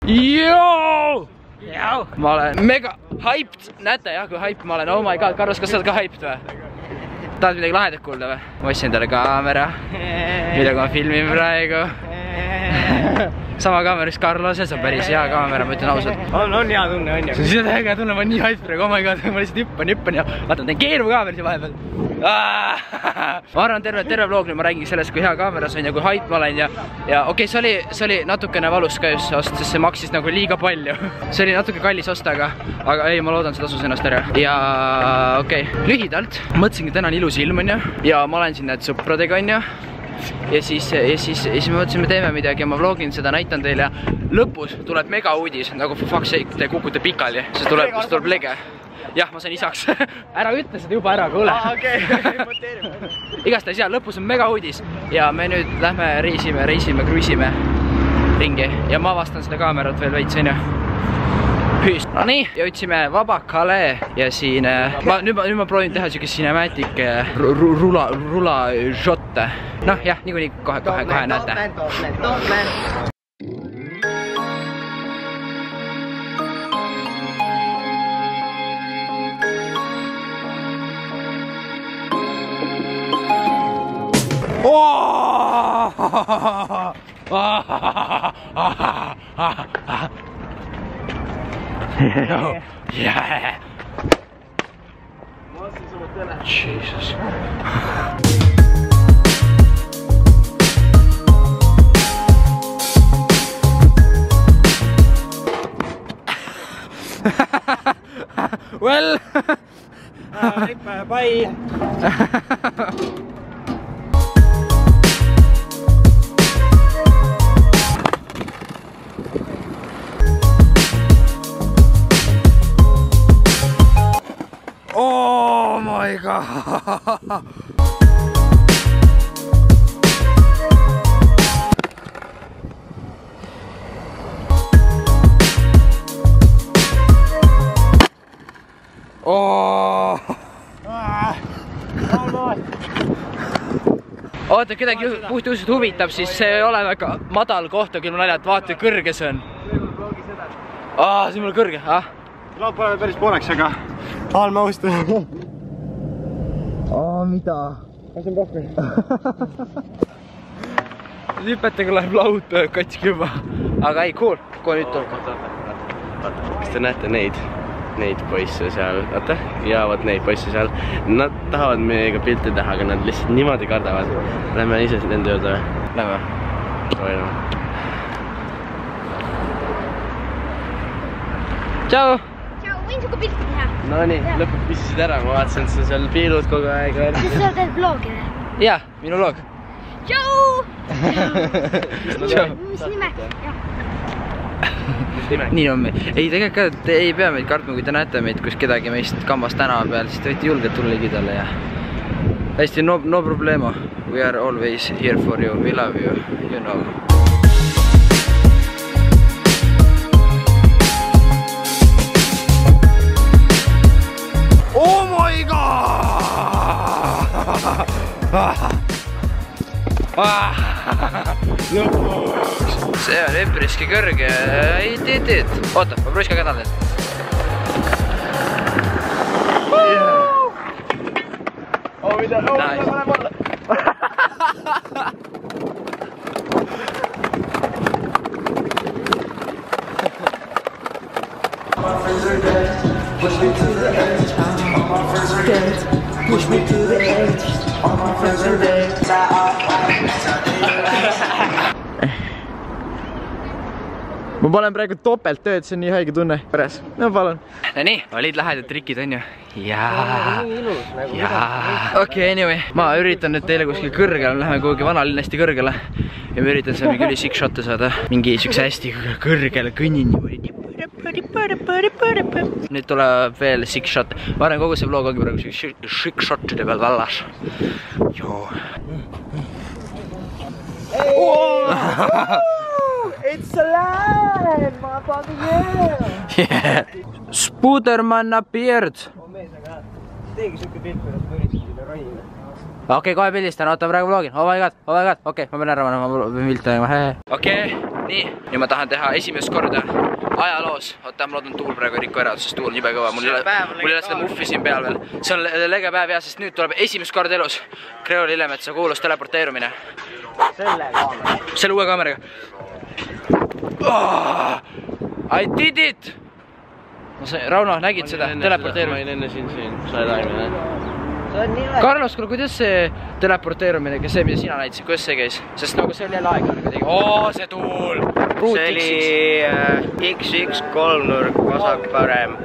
Joo! Ma olen mega hyped, näete jah kui hype ma olen, oh my god, Carlos, kas sa oled ka hyped või? Tahad midagi lahedat kuulda või? Ma ostsin endale kaamera, millega ma filmin praegu. Sama kaameris Carloses on päris hea kaamera, ma ütlen ausalt. On hea tunne, on ju. See on hea tunne, ma olen nii hyped praegu, oh my god, ma lihtsalt hüppan ja vaata, ma teen keerukaameri vahepeal. Ma arvan terve vlog nüüd ma räägin sellest, kui hea kaameras on ja kui hype ma olen ja okei, see oli natukene valus ka just ost, sest see maksis nagu liiga palju. See oli natuke kallis osta, aga ei, ma loodan, see tasus ennast ära. Ja okei, lühidalt, mõtlesingi täna on ilus ilm on ju ja ma olen siin need sõpradega on ju. Ja siis me mõtlesime, teeme midagi ja ma vlogin seda, näitan teile ja lõpus tuleb mega uudis, nagu for fuck's sake, te kukute pikali, see tuleb lege. Jah, ma sain isaks. Ära ütle seda juba ära, kuule. Igastahes jah, lõpus on mega uudis ja me nüüd lähme reisime, cruisime ringi ja ma avastan seda kaamerat veel veits on ju. Hüüst. No nii, jõudsime Vabakale ja siin nüüd ma proovin teha siukest cinematic rula žotte. Noh jah, niikuinii kohe näete. Yeah. Jesus. Well. Bye. Oh my god. Oh. Oota, kedagi puhtjuhust huvitab, siis see ei ole väga madal koht, küll ma naljalt, vaata kõrge see on. See on mul kõrge, Laud pole päris pooleks, aga Alma austa. Mida? See on rohkem. Hüpetega läheb laud katski juba. Aga ei, cool. Kohe nüüd tuleb. Kas te näete neid poisse seal? Vaata? Ja vaat neid poisse seal. Nad tahavad meiega pilte teha, aga nad lihtsalt niimoodi kardavad. Lähme ise nende juurde või? Lähme. Tšau! Võin suga pilti teha? No nii, lõpuks pissisid ära, ma vaatasin, et sa seal piilud kogu aeg. Kas sa teed vlogi või? Jaa, minu vlog. Tšau! Tšau! Mis nime? Nii on meil. Ei, tegelikult te ei pea meid kartma, kui te näete meid, kus kedagi meist kambas tänava peal, siis te võite julgelt tulla ligidale ja hästi, no problemo. We are always here for you, we love you, you know. Oh my god! Lõpuks! See on üpriski kõrge. Ei, oota, ma pruiska ka talle. Mida? Push me to the edge, all my friends are dead. Push me to the edge, all my friends are dead. Ma panen praegu topelt tööd, see on nii haige tunne. Päres, no palun. Nii, olid lahedad trikid, on ju? Jaa. Okei, anyway. Ma üritan nüüd teile kuskil kõrgele, läheme kuhugi vanalinn hästi kõrgele. Ja ma üritan seal mingi üli sick shot'e saada. Mingi siukse hästi kõrgele kõnnin niimoodi. Nüüd tuleb veel sick shot. Ma arvan, kogu see vlog ongi praegu sick shot'ide peal vallas. Joo. It's alive, motherfucker, yeah! Spuderman appeared! Teegi siuke pilt, kuidas ma üritasin üle ronida. Okei, kohe pildistan, oota praegu vlogin. Oh my god, okei, ma pean ära panema, ma pean pilt tegema. Okei, nii. Nüüd ma tahan teha esimest korda ajaloos. Oota, ma loodan tuul praegu ei riku ära, sest tuul on jube kõva. Mul ei ole seda muffi siin peal veel. See on lege päev ja sest nüüd tuleb esimest korda elus Gregor Lillemetsa kuulus teleporteerumine. Selle uue kaameraga. I did it! Rauno, nägid seda teleporteerumine? Ma olin enne siin, sa ei laimine. Carlos, kuule, kuidas see teleporteerumine, see, mida sina näitasid, kuidas see käis? Sest nagu see oli jälle aeglane kuidagi. Oo, see tuul! See oli X1 kolmnurk, vasak parem.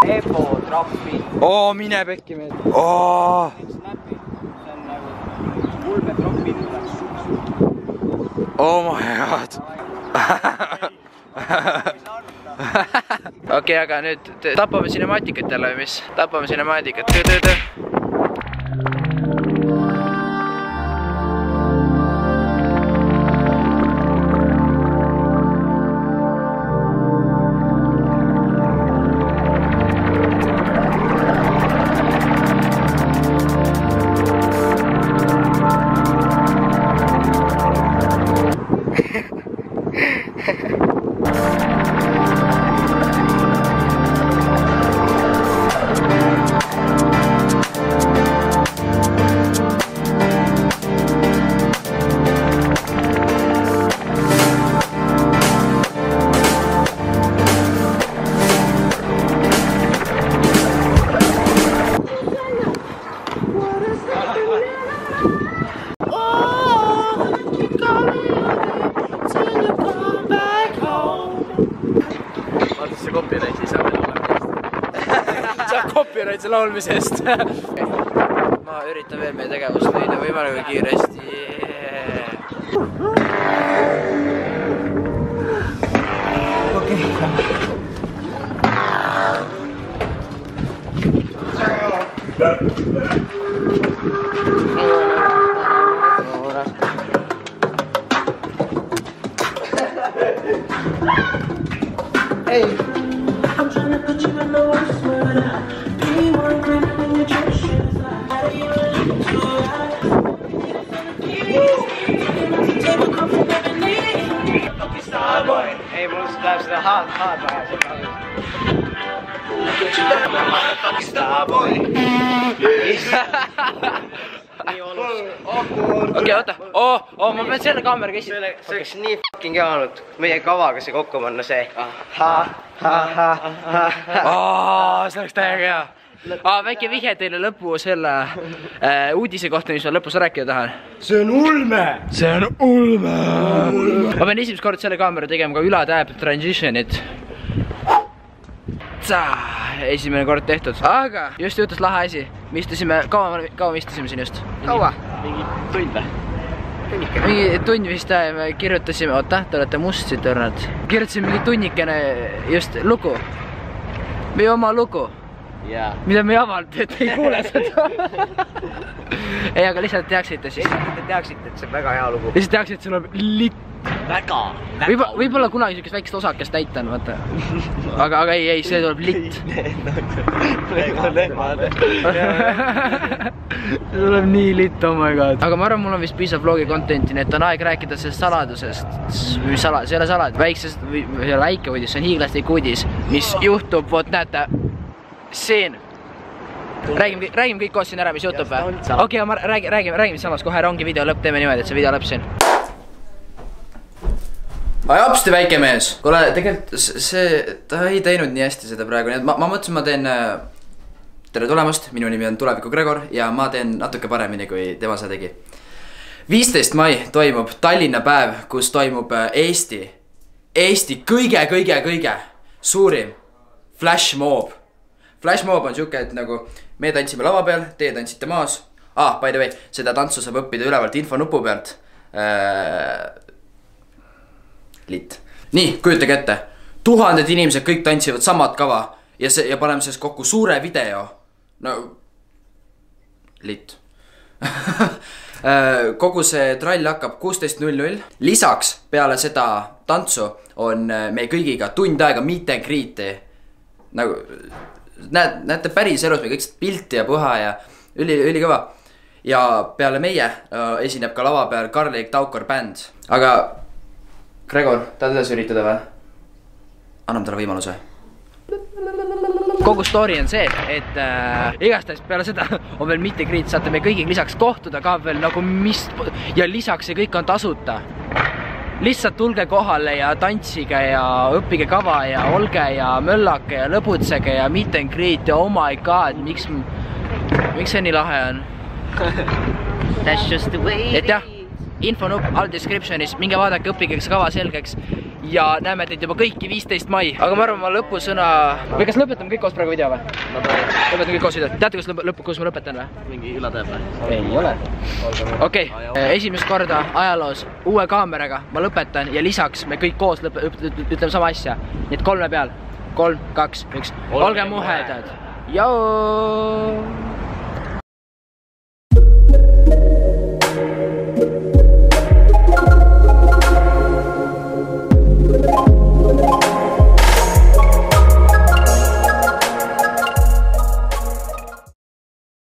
Epo trappi. Oo, mine pekki meid. Oo! Oh my god. Okei, aga nüüd tapame sinemaatikat jälle või mis? Tapame sinemaatikat. Saab copyright see laulmisest. Ma üritan veel meie tegevust leida võimalikult kiiresti. Hey, I'm trying to put you in the worst mood. Do you want to when you dress shoes? How do you look to take a cup from every knee? Lucky star boy. Hey, must have the hard Get you back, my motherfucking star boy. Okei, oota. Ma pean selle kaameraga esitama. See oleks nii fucking hea olnud meie kavaga see kokku panna see. See oleks täiega hea. Väike vihje teile lõpu selle uudise kohta, mis ma lõpus rääkida tahan. See on ulme! See on ulme! Ma pean esimest kord selle kaamera tegema ka ülatäep transitionit. Esimene kord tehtud. Aga just juhtus lahe asi. Me istusime, kaua me istusime siin just? Kaua? Mingi tund või? Mingi tund vist me kirjutasime, oota, te olete must siit õrnad. Kirjutasime mingi tunnikene just lugu. Meie oma lugu. Mida me ei avanud, et ei kuule seda. Ei, aga lihtsalt teaksite siis. Te teaksite, et see on väga hea lugu. Lihtsalt teaksite, et sul on lit. Väga. Võib-olla kunagi siukest väikest osakest näitan, vaata. Aga ei, see tuleb lit. See tuleb nii lit, oh my god. Aga ma arvan, mul on vist piisav vlogi contenti, nii et on aeg rääkida sellest saladusest. Mis saladus? See ei ole saladus. Väiksest, või väike uudis, see on hiiglastik uudis, mis juhtub, vot näete, siin. Räägime kõik koos siin ära, mis juhtub või? Okei, räägime samas kohe, ongi video lõpp, teeme niimoodi, et see video lõpp siin. Apsti väike mees. Kuule, tegelikult ta ei teinud nii hästi seda praegu, nii et ma mõtlesin, ma teen tere tulemast, minu nimi on Tuleviku Gregor ja ma teen natuke paremini, kui tema seda tegi. 15. mai toimub Tallinna päev, kus toimub Eesti kõige suurim flashmob. Flashmob on siuke, et nagu me tantsime lava peal, teie tantsite maas. By the way, seda tantsu saab õppida ülevalt infonupu pealt. Lit. Nii, kujutage ette. 1000 inimesed kõik tantsivad samad kava ja paneme sellest kokku suure video. No, lit. kogu see trall hakkab 16:00. Lisaks peale seda tantsu on meie kõigiga tund aega meet and greet'i. Nagu näete päris elus me kõik pilti ja puha ja ülikõva. Ja peale meie esineb ka lava peal Karl-Erik Taukar bänd. Aga Gregor, tahad edasi üritada või? Anname talle võimaluse. Kogu story on see, et igastahes peale seda on veel meet and greet, saate me kõigiga lisaks kohtuda ka veel nagu ja lisaks see kõik on tasuta. Lihtsalt tulge kohale ja tantsige ja õppige kava ja olge ja möllake ja lõbutsege ja meet and greet ja oh my god, miks see nii lahe on? That's just the way et jah, infonupp all descriptionis, minge vaadake, õppige see kava selgeks ja näeme teid juba kõiki 15. mai. Aga ma arvan, ma lõpusõna... Või kas lõpetame kõik koos praegu video või? Lõpetame kõik koos video. Teate, kus ma lõpetan või? Mingi ülateeb või? Ei ole. Okei, esimest korda ajaloos uue kaameraga ma lõpetan ja lisaks me kõik koos ütleme sama asja. Nii et 3 peal. 3, 2, 1. Olge muhedad. Joo!